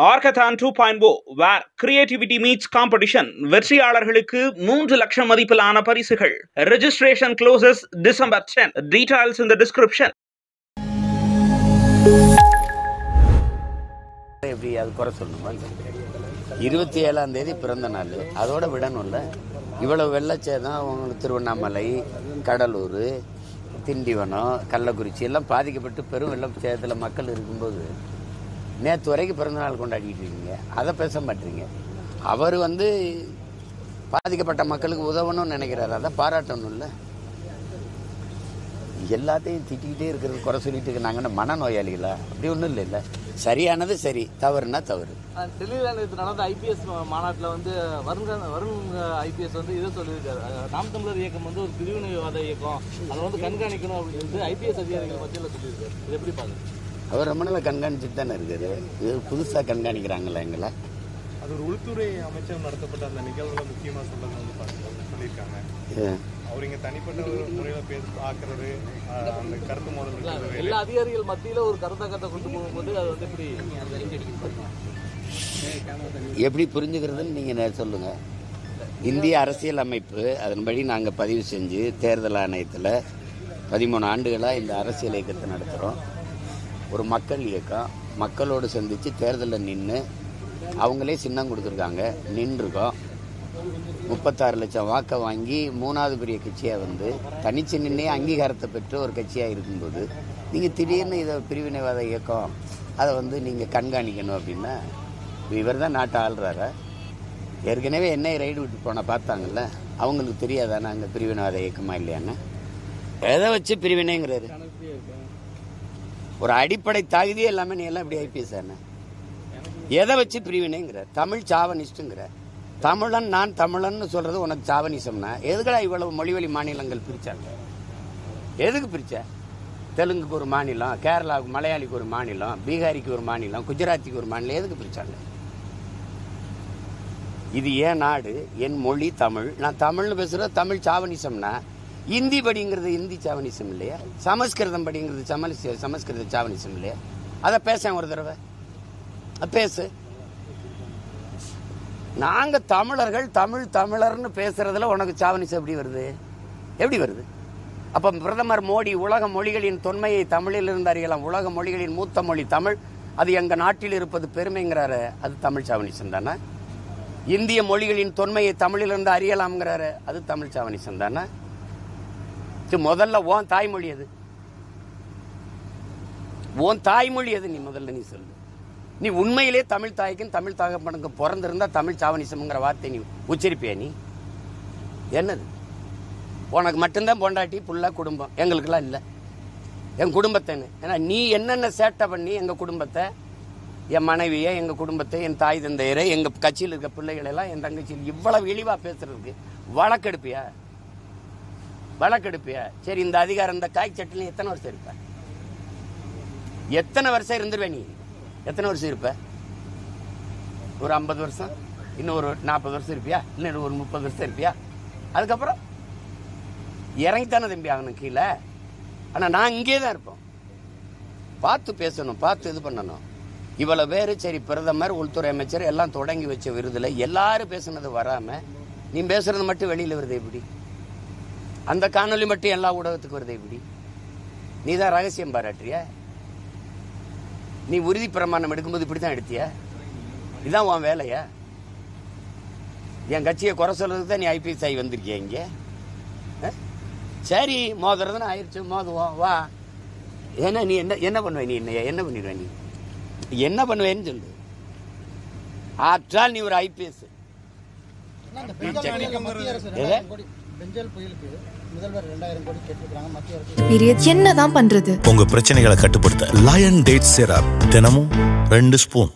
Arkathon 2.0 where creativity meets competition. வெற்றியாளர்களுக்கு 3 லட்சம் மதிப்பிலான பரிசுகள். Registration closes December 10. Details in the description. எப்படி அது குறை சொல்லணுமா? 27ஆம் தேதி பிறந்த நாள், அதோட விடணும்ல. இவ்வளவு வெள்ளச்சேதம் திருவண்ணாமலை, கடலூர், திண்டிவனம், கள்ளக்குறிச்சி எல்லாம் பாதிக்கப்பட்டு பெரும் வெள்ளச்சேதத்தில் மக்கள் இருக்கும்போது நேற்று வரைக்கும் பிறந்தநாள் கொண்டாடிட்டு இருக்கீங்க, அதை பேச மாட்டீங்க. அவர் பாதிக்கப்பட்ட மக்களுக்கு உதவணும்னு நினைக்கிறாரு, அதை பாராட்டணும் இல்லை. எல்லாத்தையும் திட்டிக்கிட்டே இருக்கிறது, குறை சொல்லிட்டு நாங்கள் மனநோயாளிகளா? அப்படி ஒன்றும் இல்லை. சரியானது சரி, தவறுனா தவறு. டெல்லியில் நடந்த ஐபிஎஸ் மாநாட்டில் வருண் ஐபிஎஸ் இதை சொல்லியிருக்காரு. நாம் தமிழர் இயக்கம் ஒரு பிரிவினைவாத இயக்கம், அதை கண்காணிக்கணும் அப்படின்னு சொல்லிட்டு ஐபிஎஸ் அதிகாரிகள் மத்தியில் சொல்லியிருக்காரு. இது எப்படி பாருங்க? அவர் ரொம்ப நாள் கண்காணிச்சுட்டு தானே இருக்காரு. இது புதுசாக கண்காணிக்கிறாங்களா எங்களை? அது ஒரு உள்துறை அமைச்சர் நடத்தப்பட்ட அந்த நிகழ்வுல முக்கியமாக சொல்லியிருக்காங்க. அவர் இங்கே தனிப்பட்ட முறையில் பார்க்கறது, அந்த கருத்து மோதல் எல்லா அதிகாரிகள் மத்தியில் ஒரு கருத்தை கொண்டு போகும்போது அது எப்படி புரிஞ்சுக்கிறதுன்னு நீங்கள் சொல்லுங்கள். இந்திய அரசியல் அமைப்பு அதன்படி நாங்கள் பதிவு செஞ்சு தேர்தல் ஆணையத்தில் 13 ஆண்டுகளாக இந்த அரசியல் இயக்கத்தை நடத்துகிறோம். ஒரு மக்கள் இயக்கம், மக்களோடு சந்தித்து தேர்தலில் நின்று அவங்களே சின்னம் கொடுத்துருக்காங்க, நின்றுருக்கோம். 36 லட்சம் வாக்கை வாங்கி 3வது பெரிய கட்சியாக தனிச்சு நின்னே அங்கீகாரத்தை பெற்று ஒரு கட்சியாக இருக்கும்போது நீங்கள் திடீர்னு இதை பிரிவினைவாத இயக்கம் அதை நீங்கள் கண்காணிக்கணும் அப்படின்னா, இவர் தான் நாட்டை ஆள்றாரா? ஏற்கனவே என்னை ரைடு விட்டு போன பார்த்தாங்கல்ல, அவங்களுக்கு தெரியாதா நாங்கள் பிரிவினைவாத இயக்கமா இல்லையாங்க? எதை வச்சு பிரிவினைங்கிறாரு? ஒரு அடிப்படை தகுதியே எல்லாமே நீ எல்லாம் இப்படி ஐபிஎஸ் ஆன எதை வச்சு பிரிவினைங்கிற? தமிழ் சாவனிஸ்டுங்கிற. தமிழன் நான் தமிழன்னு சொல்றது உனக்கு சாவனிசம்னா எதுக்கடா இவ்வளவு மொழிவழி மாநிலங்கள் பிரிச்சாங்க? எதுக்கு பிரிச்ச? தெலுங்குக்கு ஒரு மாநிலம், கேரளாவுக்கு மலையாளிக்கு ஒரு மாநிலம், பீகாரிக்கு ஒரு மாநிலம், குஜராத்திக்கு ஒரு மாநிலம், எதுக்கு பிரிச்சாங்க? இது ஏன் நாடு, என் மொழி தமிழ், நான் தமிழ்னு பேசுறது தமிழ் சாவனிசம்னா இந்தி படிங்கிறது இந்தி சாவனிசம் இல்லையா? சமஸ்கிருதம் படிங்கிறது சமஸ்கிருத சாவனிசம் இல்லையா? அதை பேச ஒரு தடவை பேசு. நாங்க தமிழர்கள் தமிழர்னு பேசுறதுல உனக்கு சாவனிசம் எப்படி வருது? எப்படி வருது? அப்ப பிரதமர் மோடி உலக மொழிகளின் தொன்மையை தமிழில் இருந்து அறியலாம், உலக மொழிகளின் மூத்த மொழி தமிழ், அது எங்க நாட்டில் இருப்பது பெருமைங்கிறாரு, அது தமிழ் சாவனிசம் தானே? இந்திய மொழிகளின் தொன்மையை தமிழில் இருந்து அறியலாம்ங்கிறாரு, அது தமிழ் சாவனிசம் தானே? முதல்ல உன் தாய்மொழி எது? உன் தாய்மொழி எது? நீ முதல்ல நீ சொல்லு. நீ உண்மையிலே தமிழ் தாய்க்கும் தமிழ் தகப்பனுக்கு பிறந்திருந்தா தமிழ் சாவனிசம்ங்கிற வார்த்தை நீ உச்சரிப்பியா? நீ என்னது? உனக்கு மட்டும்தான் பொண்டாட்டி புள்ள குடும்பம், எங்களுக்கெல்லாம் இல்லை. என் குடும்பத்தைன்னு ஏன்னா நீ என்னென்ன சேட்டை பண்ணி எங்கள் குடும்பத்தை, என் மனைவியை, எங்கள் குடும்பத்தை, என் தாய் தந்தையரை, எங்கள் கட்சியில் இருக்க பிள்ளைகளெல்லாம், என் தங்கச்சியில் இவ்வளவு இழிவாக பேசுறதுக்கு வழக்கெடுப்பியா? சரி, இந்த அதிகாரம் இந்த காய் சட்டில் எத்தனை வருஷம் இருப்ப? எத்தனை வருஷம் இருந்துருவே? நீ எத்தனை வருஷம் இருப்ப? ஒரு 50 வருஷம், இன்னும் ஒரு 40 வருஷம் இருப்பியா? இன்னும் ஒரு 30 வருஷம் இருப்பியா? அதுக்கப்புறம் இறங்கித்தானே தம்பி ஆகணும் கீழே. ஆனால் நான் இங்கே தான் இருப்போம். பார்த்து பேசணும், பார்த்து இது பண்ணணும். இவ்வளவு பேர் சரி, பிரதமர், உள்துறை அமைச்சர் எல்லாம் தொடங்கி வச்ச விருதுல எல்லாரும் பேசுனது வராம நீ பேசுறது மட்டும் வெளியில வருது எப்படி? அந்த காணொலி மட்டும் எல்லா ஊடகத்துக்கு வருது எப்படி? நீ தான் ரகசியம் பாராட்டுறிய? நீ உறுதி பிரமாணம் எடுக்கும்போது இப்படித்தான் எடுத்திய? இதுதான் உன் வேலையா? என் கட்சியை குறை சொல்றதுக்கு தான் நீ ஐபிஎஸ் ஆகி வந்திருக்கிய இங்க? சரி, மோதுறதுன்னு ஆயிடுச்சு, மோதுவோம் வா. ஏன்னா நீ என்ன பண்ணுவ? நீ என்ன பண்ணிடுவ? நீ என்ன பண்ணுவேன்னு சொல்லு. ஆற்றால் நீ ஒரு ஐபிஎஸ். என்னதான் பண்றது? உங்க பிரச்சனைகளை கட்டுப்படுத்த லயன் டேட் சிரப் தினமும் 2 ஸ்பூன்.